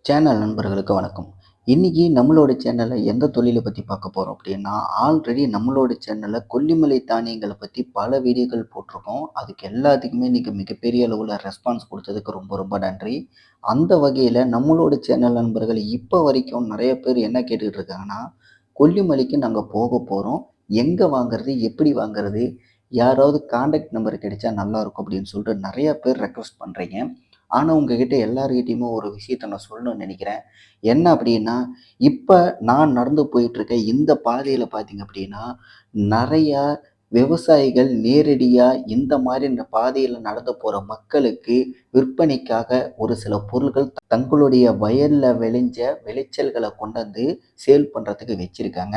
Channel நண்பர்களுக்கு வணக்கம். இன்னைக்கு நம்மளோட சேனல்ல எந்த தொழிலை பத்தி பார்க்க போறோம் அப்படின்னா, ஆல்ரெடி நம்மளோட சேனல்ல கொல்லிமலை தானியங்கள பத்தி பல வீடியோக்கள் போட்டிருக்கோம். அதுக்கு எல்லாத்துக்குமே நீங்க மிகப்பெரிய அளவுல ரெஸ்பான்ஸ் குடுத்ததுக்கு ரொம்ப ரொம்ப நன்றி. அந்த வகையில நம்மளோட சேனல் நண்பர்கள் இப்ப வரைக்கும் நெறைய பேர் என்ன கேட்டுட்டு இருக்காங்கன்னா, கொல்லிமலைக்கு நாங்க போறோம். எங்க வாங்குறது? எப்படி வாங்குறது? யாராவது கான்டாக்ட் நம்பர் கிடைச்சா நல்லாயிருக்கும் அப்படின்னு சொல்லிட்டு நெறைய பேர் ரெக்வெஸ்ட் பண்றீங்க. ஆனா, உங்ககிட்ட எல்லார்கிட்டயுமே ஒரு விஷயத்த நான் சொல்லணும்னு நெனைக்கிறேன். என்ன அப்டின்னா, இப்ப நான் நடந்து போயிட்டுருக்க இந்த பாதையில பார்த்தீங்க அப்டின்னா, நெறையா விவசாயிகள் நேரடியா இந்த மாரி இந்த பாதையில நடந்து போற மக்களுக்கு விற்பனைக்காக ஒரு சில பொருட்கள் தங்களுடைய வயல்ல விளைஞ்ச விளைச்சல்கள கொண்டாந்து சேல் பண்றதுக்கு வச்சிருக்காங்க.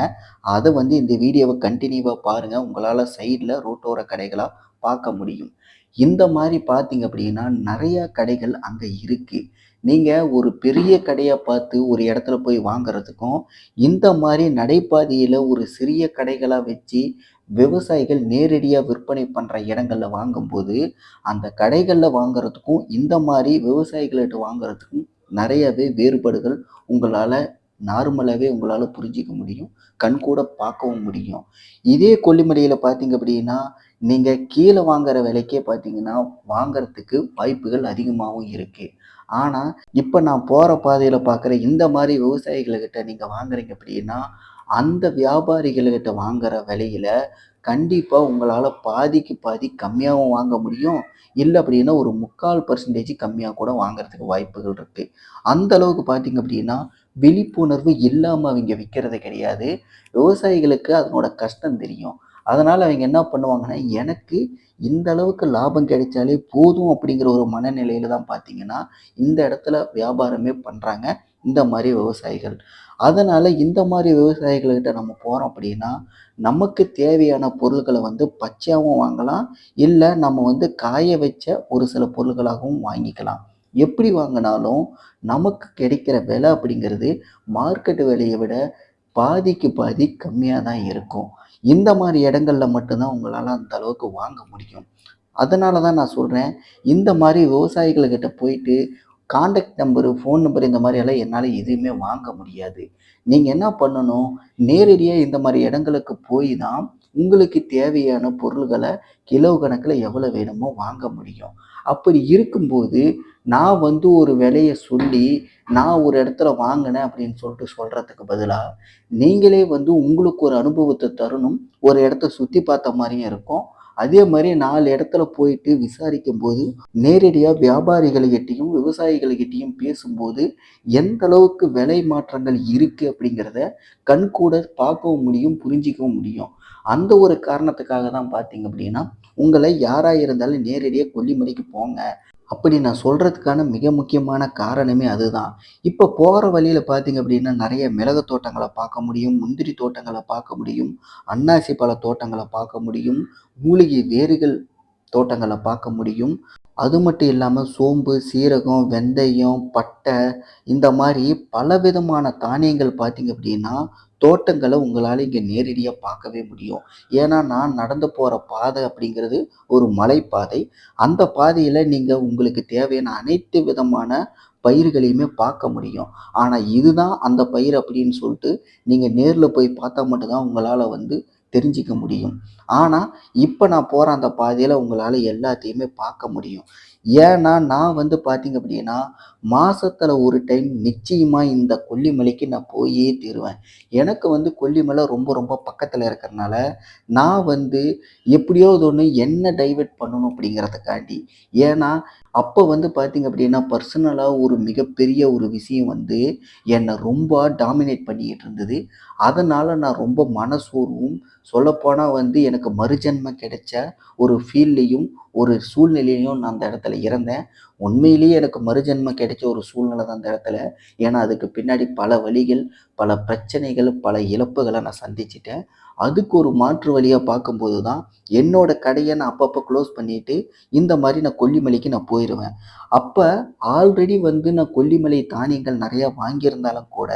அத வந்து இந்த வீடியோவ கன்டினியூவா பாருங்க. உங்களால சைட்ல ரோட்டோர கடைகளா பார்க்க முடியும். இந்த மாரி பார்த்தீங்க அப்படின்னா, நெறைய கடைகள் அங்க இருக்கு. நீங்க ஒரு பெரிய கடையா பார்த்து ஒரு இடத்துல போய் வாங்குறதுக்கும், இந்த மாரி நடைபாதையில ஒரு சிறிய கடைகளா வச்சு விவசாயிகள் நேரடியா விற்பனை பண்ற இடங்கள்ல வாங்கும்போது, அந்த கடைகள்ல வாங்குறதுக்கும், இந்த மாரி விவசாயிகள்ட்ட வாங்குறதுக்கும் நெறையவே வேறுபாடுகள் உங்களால நார்மலாவே உங்களால புரிஞ்சுக்க முடியும். கண்கூட பார்க்கவும் முடியும். இதே கொல்லிமலையில பார்த்தீங்க அப்படின்னா, நீங்க கீழ வாங்குற விலைக்கே பார்த்தீங்கன்னா, வாங்குறதுக்கு வாய்ப்புகள் அதிகமாவும் இருக்கு. ஆனா, இப்ப நான் போற பாதையில பார்க்குற இந்த மாரி விவசாயிகள்கிட்ட நீங்க வாங்குறீங்க அப்படின்னா, அந்த வியாபாரிகள்கிட்ட வாங்குற விலையில கண்டிப்பா உங்களால பாதிக்கு பாதி கம்மியாவும் வாங்க முடியும். இல்ல அப்படின்னா ஒரு 3/4% கம்மியா கூட வாங்குறதுக்கு வாய்ப்புகள் இருக்கு. அந்த அளவுக்கு பார்த்தீங்க அப்படின்னா, விழிப்புணர்வு இல்லாம அவிங்க விக்கிறது கிடையாது. விவசாயிகளுக்கு அதனோட கஷ்டம் தெரியும். அதனால அவைங்க என்ன பண்ணுவாங்கன்னா, எனக்கு இந்த அளவுக்கு லாபம் கிடைச்சாலே போதும் அப்படிங்கிற ஒரு மனநிலையில தான் பார்த்தீங்கன்னா, இந்த இடத்துல வியாபாரமே பண்றாங்க. இந்த மாரி விவசாயிகள். அதனால இந்த மாரி விவசாயிகள்கிட்ட நம்ம போறோம் அப்படின்னா, நமக்கு தேவையான பொருட்கள வந்து பச்சையாவும் வாங்கலாம். இல்ல நம்ம வந்து காய வச்ச ஒரு சில பொருட்களாகவும் வாங்கிக்கலாம். எப்படி வாங்குனாலும் நமக்கு கிடைக்கிற விலை அப்படிங்கிறது மார்க்கெட் விலைய விட பாதிக்கு பாதி கம்மியா தான் இருக்கும். இந்த மாரி இடங்கள்ல மட்டும் தான் உங்களால அந்த அளவுக்கு வாங்க முடியும். அதனால தான் நான் சொல்றேன், இந்த மாரி விவசாயிகள் கிட்ட போயிட்டு கான்டாக்ட் நம்பரு, ஃபோன் நம்பர் இந்த மாரி எல்லாம் என்னால எதுவுமே வாங்க முடியாது. நீங்க என்ன பண்ணணும், நேரடியா இந்த மாரி இடங்களுக்கு போய் தான் உங்களுக்கு தேவையான பொருள்கள கிலோ கணக்குல எவ்வளோ வேணுமோ வாங்க முடியும். அப்படி இருக்கும்போது, நான் வந்து ஒரு விலைய சொல்லி, நான் ஒரு இடத்துல வாங்குனேன் அப்படின்னு சொல்லிட்டு சொல்றதுக்கு பதிலா, நீங்களே வந்து உங்களுக்கு ஒரு அனுபவத்த தரணும். ஒரு இடத்த சுத்தி பார்த்த மாரியும் இருக்கும். அதே மாரி 4 இடத்துல போயிட்டு விசாரிக்கும்போது, நேரடியா வியாபாரிகள்கிட்டயும், விவசாயிகள்கிட்டயும் பேசும்போது, எந்த அளவுக்கு விலை மாற்றங்கள் இருக்கு அப்படிங்கிறத கண்கூட பார்க்கவும் முடியும், புரிஞ்சிக்கவும் முடியும். அந்த ஒரு காரணத்துக்காக தான் பார்த்தீங்க அப்படின்னா, உங்கள யாரா இருந்தாலும் நேரடியா கொல்லிமலைக்கு போங்க. அப்படி நான் சொல்றதுக்கான மிக முக்கியமான காரணமே அதுதான். இப்ப போற வழியில பார்த்தீங்க அப்படின்னா, நெறைய மிளகு தோட்டங்கள பார்க்க முடியும், முந்திரி தோட்டங்கள பார்க்க முடியும், அன்னாசி பழ தோட்டங்கள பார்க்க முடியும், மூலிகை வேர்கள் தோட்டங்கள பார்க்க முடியும். அது மட்டும் இல்லாம சோம்பு, சீரகம், வெந்தயம், பட்டை இந்த மாரி பலவிதமான தானியங்கள் பார்த்தீங்க அப்படின்னா, தோட்டங்கள உங்களால இங்க நேரடியா பார்க்கவே முடியும். ஏன்னா, நான் நடந்து போற பாதை அப்படிங்கிறது ஒரு மலைப்பாதை. அந்த பாதையில நீங்க உங்களுக்கு தேவையான அனைத்து விதமான பயிர்களையுமே பார்க்க முடியும். ஆனா, இதுதான் அந்த பயிர் அப்படின்னு சொல்ட்டு நீங்க நேர்ல போய் பார்த்தா மட்டும் தான் உங்களால வந்து தெரிஞ்சுக்க முடியும். ஆனா, இப்ப நான் போற அந்த பாதையில உங்களால எல்லாத்தையுமே பார்க்க முடியும். ஏன்னா, நான் வந்து பார்த்தீங்க அப்படின்னா, மாசத்துல ஒரு டைம் நிச்சயமா இந்த கொல்லிமலைக்கு நான் போயே தீருவேன். எனக்கு வந்து கொல்லிமலை ரொம்ப ரொம்ப பக்கத்துல இருக்கறனால, நான் வந்து எப்படியாவது ஒண்ணு என்ன டைவர்ட் பண்ணணும் அப்படிங்கிறதுக்காண்டி. ஏன்னா, அப்ப வந்து பார்த்தீங்க அப்படின்னா, பர்சனலா ஒரு மிகப்பெரிய ஒரு விஷயம் வந்து என்ன ரொம்ப டாமினேட் பண்ணிக்கிட்டு இருந்தது. அதனால நான் ரொம்ப மனசோர்வும், சொல்லப்போனா வந்து எனக்கு மறுஜென்மம் கிடைச்ச ஒரு ஃபீல்லயும், ஒரு சூழ்நிலையிலயும் நான் அந்த இடத்துல இருந்தேன். உண்மையிலேயே எனக்கு மறுஜென்மம் கிடைச்ச ஒரு சூழ்நிலை தான் அந்த இடத்துல. ஏன்னா, அதுக்கு பின்னாடி பல வலிகள், பல பிரச்சனைகள், பல இழப்புகள நான் சந்திச்சுட்டேன். அதுக்கு ஒரு மாற்று வழியா பார்க்கும்போது தான், என்னோட கடைய நான் அப்பப்ப குளோஸ் பண்ணிட்டு, இந்த மாரி நான் கொல்லிமலைக்கு நான் போயிருவேன். அப்ப ஆல்ரெடி வந்து நான் கொல்லிமலை தானியங்கள் நெறையா வாங்கியிருந்தாலும் கூட,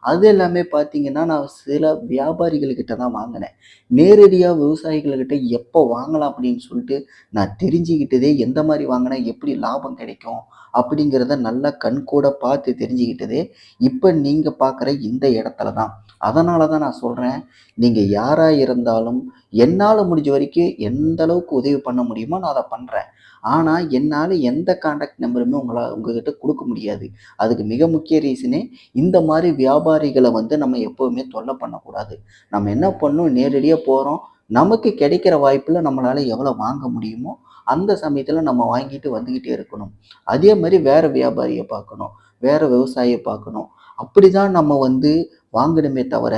அது எல்லாமே பார்த்தீங்கன்னா, நான் சில வியாபாரிகள்கிட்ட தான் வாங்குனேன். நேரடியா விவசாயிகள்கிட்ட எப்போ வாங்கலாம் அப்படின்னு சொல்லிட்டு நான் தெரிஞ்சுக்கிட்டதே, எந்த மாரி வாங்குனா எப்படி லாபம் கிடைக்கும் அப்படிங்கிறத நல்லா கண்கூட பார்த்து தெரிஞ்சுக்கிட்டதே, இப்ப நீங்க பார்க்குற இந்த இடத்துல தான். அதனால தான் நான் சொல்றேன், நீங்க யாரா இருந்தாலும் என்னால முடிஞ்ச வரைக்கும் எந்த அளவுக்கு உதவி பண்ண முடியுமோ நான் அத பண்றேன். ஆனா, என்னால எந்த கான்டாக்ட் நம்பருமே உங்ககிட்ட குடுக்க முடியாது. அதுக்கு மிக முக்கிய ரீசனே இந்த மாரி வியாபாரிகள வந்து நம்ம எப்பவுமே தொல்ல பண்ணக்கூடாது. நம்ம என்ன பண்ணணும், நேரடியா போறோம். நமக்கு கிடைக்கிற வாய்ப்புல நம்மளால எவ்வளோ வாங்க முடியுமோ, அந்த சமயத்துல நம்ம வாங்கிட்டு வந்துகிட்டே இருக்கணும். அதே மாரி வேற வியாபாரிய பார்க்கணும். வேற விவசாயிய பார்க்கணும். அப்படிதான் நம்ம வந்து வாங்கணுமே தவிர,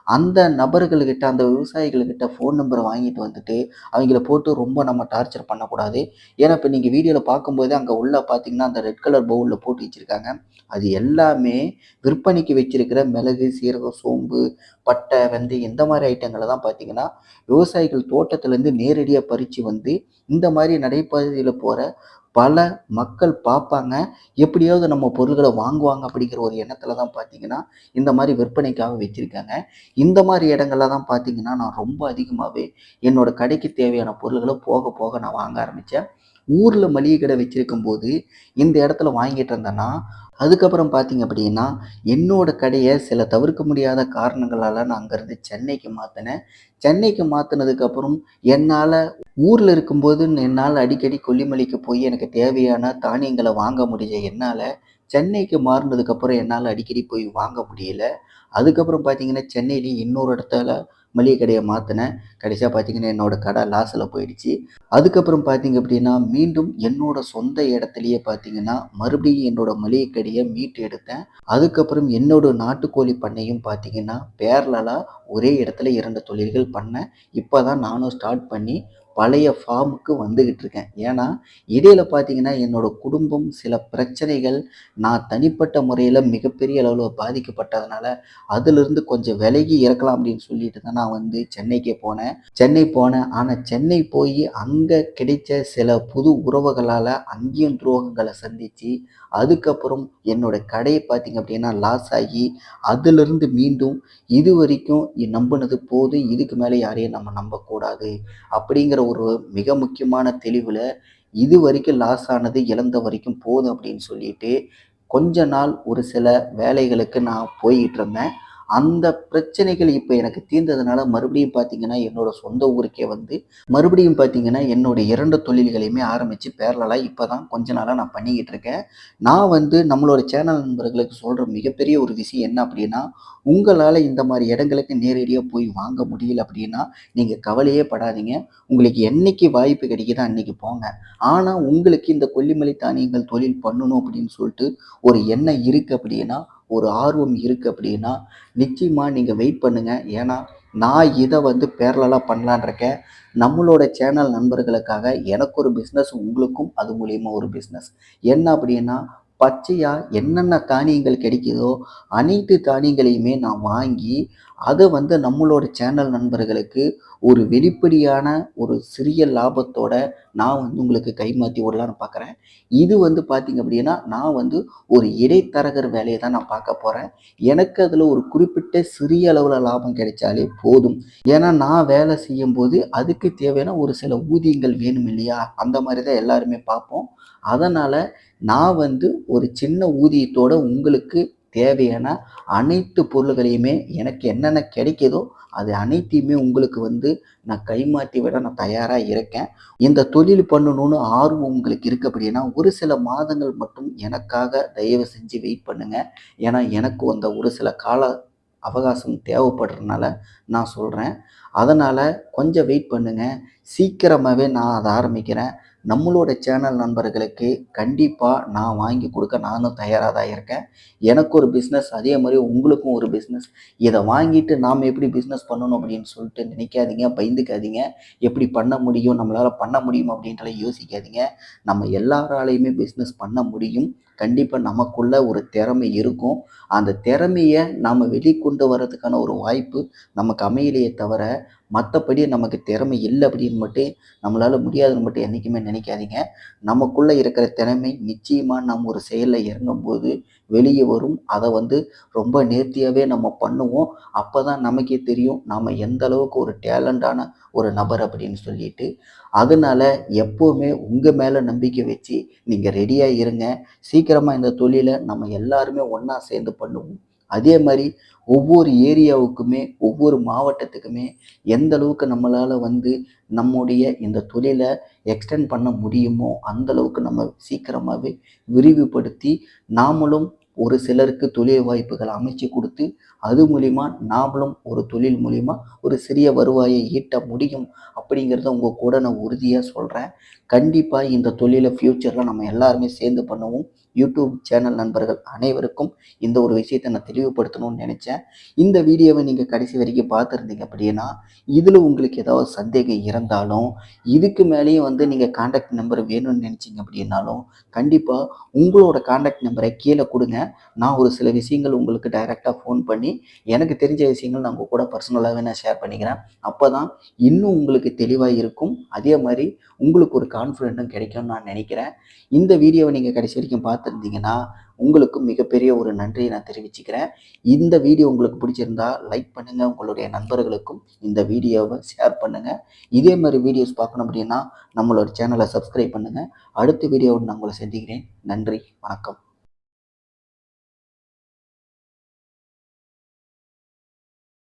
அந்த நபர்கள்கிட்ட, அந்த விவசாயிகள்கிட்ட ஃபோன் நம்பர வாங்கிட்டு வந்துட்டு, அவைங்கள போட்டு ரொம்ப நம்ம டார்ச்சர் பண்ணக்கூடாது. ஏன்னா, இப்ப நீங்க வீடியோல பார்க்கும்போதே அங்க உள்ள பார்த்தீங்கன்னா, அந்த ரெட் கலர் பவுல்ல போட்டு வச்சிருக்காங்க. அது எல்லாமே விற்பனைக்கு வச்சிருக்கிற மிளகு, சீரகம், சோம்பு, பட்டை, வெந்தயம் இந்த மாரி ஐட்டங்கள தான் பார்த்தீங்கன்னா, விவசாயிகள் தோட்டத்திலேருந்து நேரடியா பறிச்சு வந்து, இந்த மாரி நடைபாதையில போற பல மக்கள் பார்ப்பாங்க. எப்படியாவது நம்ம பொருள்கள வாங்குவாங்க அப்படிங்கிற ஒரு எண்ணத்தில தான் பார்த்தீங்கன்னா, இந்த மாரி விற்பனைக்காக வச்சிருக்காங்க. இந்த மாரி இடங்கள்ல தான் பார்த்தீங்கன்னா, நான் ரொம்ப அதிகமாவே என்னோட கடைக்கு தேவையான பொருள்கள போக போக நான் வாங்க ஆரம்பிச்சேன். ஊர்ல மளிகை கடை வச்சிருக்கும்போது, இந்த இடத்துல வாங்கிட்டு இருந்தேன்னா, அதுக்கப்புறம் பார்த்தீங்க அப்படின்னா, என்னோட கடைய சில தவிர்க்க முடியாத காரணங்களால நான் அங்கருந்து சென்னைக்கு மாத்துனேன். சென்னைக்கு மாத்துனதுக்கப்புறம் என்னால ஊர்ல இருக்கும்போது என்னால அடிக்கடி கொல்லிமலைக்கு போய் எனக்கு தேவையான தானியங்கள வாங்க முடிஞ்ச என்னால, சென்னைக்கு மாறுனதுக்கப்புறம் என்னால அடிக்கடி போய் வாங்க முடியல. அதுக்கப்புறம் பார்த்தீங்கன்னா, சென்னையிலேயே இன்னொரு இடத்துல மளிகை கடைய மாத்துனேன். கடைசியா பார்த்தீங்கன்னா, என்னோட கடை லாஸ்ல போயிடுச்சு. அதுக்கப்புறம் பார்த்தீங்க அப்படின்னா, மீண்டும் என்னோட சொந்த இடத்திலேயே பார்த்தீங்கன்னா, மறுபடியும் என்னோட மளிகை கடைய மீட்டு எடுத்தேன். அதுக்கப்புறம் என்னோட நாட்டுக்கோழி பண்ணையும் பார்த்தீங்கன்னா, பேரலலா ஒரே இடத்துல 2 தொழில்கள் பண்ணேன். இப்ப தான் நானும் ஸ்டார்ட் பண்ணி பழைய ஃபார்முக்கு வந்துகிட்டு இருக்கேன். ஏன்னா, இடையில பார்த்தீங்கன்னா, என்னோட குடும்பம் சில பிரச்சனைகள், நான் தனிப்பட்ட முறையில மிகப்பெரிய அளவுல பாதிக்கப்பட்டதுனால, அதிலிருந்து கொஞ்சம் விலகி இருக்கலாம் அப்படின்னு சொல்லிட்டு தான் நான் வந்து சென்னைக்கே போனேன். சென்னை போனேன். ஆனா, சென்னை போயி அங்க கிடைச்ச சில புது உறவுகளால அங்கேயும் துரோகங்கள சந்திச்சு, அதுக்கப்புறம் என்னோட கடைய பார்த்தீங்க அப்படின்னா லாஸ் ஆகி, அதிலிருந்து மீண்டும் இதுவரைக்கும் நம்புனது போதும். இதுக்கு மேல யாரையும் நம்ம நம்பக்கூடாது. அப்படிங்கிற ஒரு மிக முக்கியமான தெளிவுல, இதுவரைக்கும் லாஸ் ஆனது இழந்த வரைக்கும் போதும் அப்படின்னு சொல்லிட்டு, கொஞ்ச நாள் ஒரு சில வேலைகளுக்கு நான் போயிட்டு இருந்தேன். அந்த பிரச்சனைகள் இப்ப எனக்கு தீர்ந்ததுனால மறுபடியும் பார்த்தீங்கன்னா, என்னோட சொந்த ஊருக்கே வந்து மறுபடியும் பார்த்தீங்கன்னா, என்னோட 2 தொழில்களையுமே ஆரம்பிச்சு பேரலலா இப்ப தான் கொஞ்ச நாளா நான் பண்ணிக்கிட்டு இருக்கேன். நான் வந்து நம்மளோட சேனல் நண்பர்களுக்கு சொல்ற மிகப்பெரிய ஒரு விஷயம் என்ன அப்படின்னா, உங்களால இந்த மாரி இடங்களுக்கு நேரடியா போய் வாங்க முடியல அப்படின்னா, நீங்க கவலையே படாதீங்க. உங்களுக்கு என்னைக்கு வாய்ப்பு கிடைக்குதோ அன்னைக்கு போங்க. ஆனா, உங்களுக்கு இந்த கொல்லிமலை தானியங்கள் தொழில் பண்ணணும் அப்படின்னு சொல்லிட்டு ஒரு எண்ணம் இருக்கு அப்படின்னா, ஒரு ஆர்வம் இருக்கு அப்படின்னா, நிச்சயமா நீங்க வெயிட் பண்ணுங்க. ஏன்னா, நான் இத வந்து பேரலலா பண்ணலான்னு இருக்கேன். நம்மளோட சேனல் நண்பர்களுக்காக எனக்கு ஒரு பிசினஸ், உங்களுக்கும் அது மூலியமா ஒரு பிசினஸ். என்ன அப்படின்னா, பச்சையா என்னென்ன தானியங்கள் கிடைக்குதோ, அனைத்து தானியங்களையுமே நான் வாங்கி, அத வந்து நம்மளோட சேனல் நண்பர்களுக்கு ஒரு வெளிப்படையான ஒரு சிறிய லாபத்தோட நான் வந்து உங்களுக்கு கைமாத்தி விடலான்னு பார்க்குறேன். இது வந்து பார்த்தீங்க அப்படின்னா, நான் வந்து ஒரு இடைத்தரகர் வேலைய தான் நான் பார்க்க போறேன். எனக்கு அதில ஒரு குறிப்பிட்ட சிறிய அளவுல லாபம் கிடைச்சாலே போதும். ஏன்னா, நான் வேலை செய்யும்போது அதுக்கு தேவையான ஒரு சில ஊதியங்கள் வேணும் இல்லையா? அந்த மாரி தான் எல்லாருமே பார்ப்போம். அதனால நான் வந்து ஒரு சின்ன ஊதியத்தோட உங்களுக்கு தேவையான அனைத்து பொருள்களையுமே எனக்கு என்னென்ன கிடைக்குதோ, அது அனைத்தையுமே உங்களுக்கு வந்து நான் கைமாத்தி விட நான் தயாரா இருக்கேன். இந்த தொழில் பண்ணணும்னு ஆர்வம் உங்களுக்கு இருக்கு அப்படின்னா, ஒரு சில மாதங்கள் மட்டும் எனக்காக தயவு செஞ்சு வெயிட் பண்ணுங்க. ஏன்னா, எனக்கும் அந்த ஒரு சில கால அவகாசம் தேவைப்படுறனால நான் சொல்றேன். அதனால கொஞ்சம் வெயிட் பண்ணுங்க. சீக்கிரமாவே நான் அத ஆரம்பிக்கிறேன். நம்மளோட சேனல் நண்பர்களுக்கு கண்டிப்பா நான் வாங்கி குடுக்க நானும் தயாரா தான் இருக்கேன். எனக்கு ஒரு பிசினஸ், அதே மாரி உங்களுக்கும் ஒரு பிசினஸ். இத வாங்கிட்டு நாம எப்படி பிசினஸ் பண்ணணும் அப்படின்னு சொல்லிட்டு நினைக்காதீங்க, பயந்துக்காதீங்க. எப்படி பண்ண முடியும்? நம்மளால பண்ண முடியும் அப்படின்ட்டுலாம் யோசிக்காதீங்க. நம்ம எல்லாராலயுமே பிசினஸ் பண்ண முடியும். கண்டிப்பா நமக்குள்ள ஒரு திறமை இருக்கும். அந்த திறமைய நாம வெளிக்கொண்டு வர்றதுக்கான ஒரு வாய்ப்பு நமக்கு அமையலையே தவிர, மத்தபடி நமக்கு திறமை இல்ல அப்படின்னு மட்டும் நம்மளால முடியாதுன்னு மட்டும் என்னைக்குமே நினைக்காதீங்க. நமக்குள்ள இருக்கிற திறமை நிச்சயமா நம்ம ஒரு செயல்ல இறங்கும்போது வெளியே வரும். அதை வந்து ரொம்ப நேர்த்தியாகவே நம்ம பண்ணுவோம். அப்போ தான் நமக்கே தெரியும் நாம் எந்த அளவுக்கு ஒரு டேலண்டான ஒரு நபர் அப்படின்னு சொல்லிட்டு. அதனால எப்போவுமே உங்கள் மேலே நம்பிக்கை வச்சு நீங்கள் ரெடியாக இருங்க. சீக்கிரமாக இந்த தொழிலை நம்ம எல்லாருமே ஒன்றா சேர்ந்து பண்ணுவோம். அதே மாதிரி ஒவ்வொரு ஏரியாவுக்குமே ஒவ்வொரு மாவட்டத்துக்குமே எந்த அளவுக்கு நம்மளால் வந்து நம்முடைய இந்த தொழிலை எக்ஸ்டெண்ட் பண்ண முடியுமோ அந்த அளவுக்கு நம்ம சீக்கிரமாகவே விரிவுபடுத்தி நாமளும் ஒரு சிலருக்கு தொழில் வாய்ப்புகள் அமைச்சு கொடுத்து அது மூலிமா நாமளும் ஒரு தொழில் மூலிமா ஒரு சிறிய வருவாயை ஈட்ட முடியும் அப்படிங்கிறத உங்கள் கூட நான் உறுதியாக சொல்கிறேன். கண்டிப்பாக இந்த தொழிலை ஃப்யூச்சரில் நம்ம எல்லாருமே சேர்ந்து பண்ணுவோம். யூடியூப் சேனல் நண்பர்கள் அனைவருக்கும் இந்த ஒரு விஷயத்தை நான் தெளிவுபடுத்தணும்னு நினச்சேன். இந்த வீடியோவை நீங்கள் கடைசி வரைக்கும் பார்த்துருந்தீங்க அப்படின்னா இதில் உங்களுக்கு ஏதாவது சந்தேகம் இருந்தாலும் இதுக்கு மேலேயும் வந்து நீங்கள் கான்டாக்ட் நம்பர் வேணும்னு நினச்சிங்க அப்படின்னாலும் கண்டிப்பாக உங்களோட கான்டாக்ட் நம்பரை கீழே கொடுங்க. நான் ஒரு சில விஷயங்கள் உங்களுக்கு டைரெக்டாக ஃபோன் பண்ணி எனக்கு தெரிஞ்ச விஷயங்கள் நான் உங்கள் கூட பர்சனலாகவே நான் ஷேர் பண்ணிக்கிறேன். அப்போ தான் இன்னும் உங்களுக்கு தெளிவாக இருக்கும். அதே மாதிரி உங்களுக்கு ஒரு கான்ஃபிடென்ட்டும் கிடைக்கும்னு நான் நினைக்கிறேன். இந்த வீடியோவை நீங்கள் கடைசி வரைக்கும் பார்த்துருந்தீங்கன்னா உங்களுக்கு மிகப்பெரிய ஒரு நன்றியை நான் தெரிவிச்சுக்கிறேன். இந்த வீடியோ உங்களுக்கு பிடிச்சிருந்தா லைக் பண்ணுங்கள். உங்களுடைய நண்பர்களுக்கும் இந்த வீடியோவை ஷேர் பண்ணுங்கள். இதே மாதிரி வீடியோஸ் பார்க்கணும் அப்படின்னா நம்மளோட சேனலை சப்ஸ்கிரைப் பண்ணுங்கள். அடுத்த வீடியோவோடு நான் உங்களை சந்திக்கிறேன். நன்றி, வணக்கம்.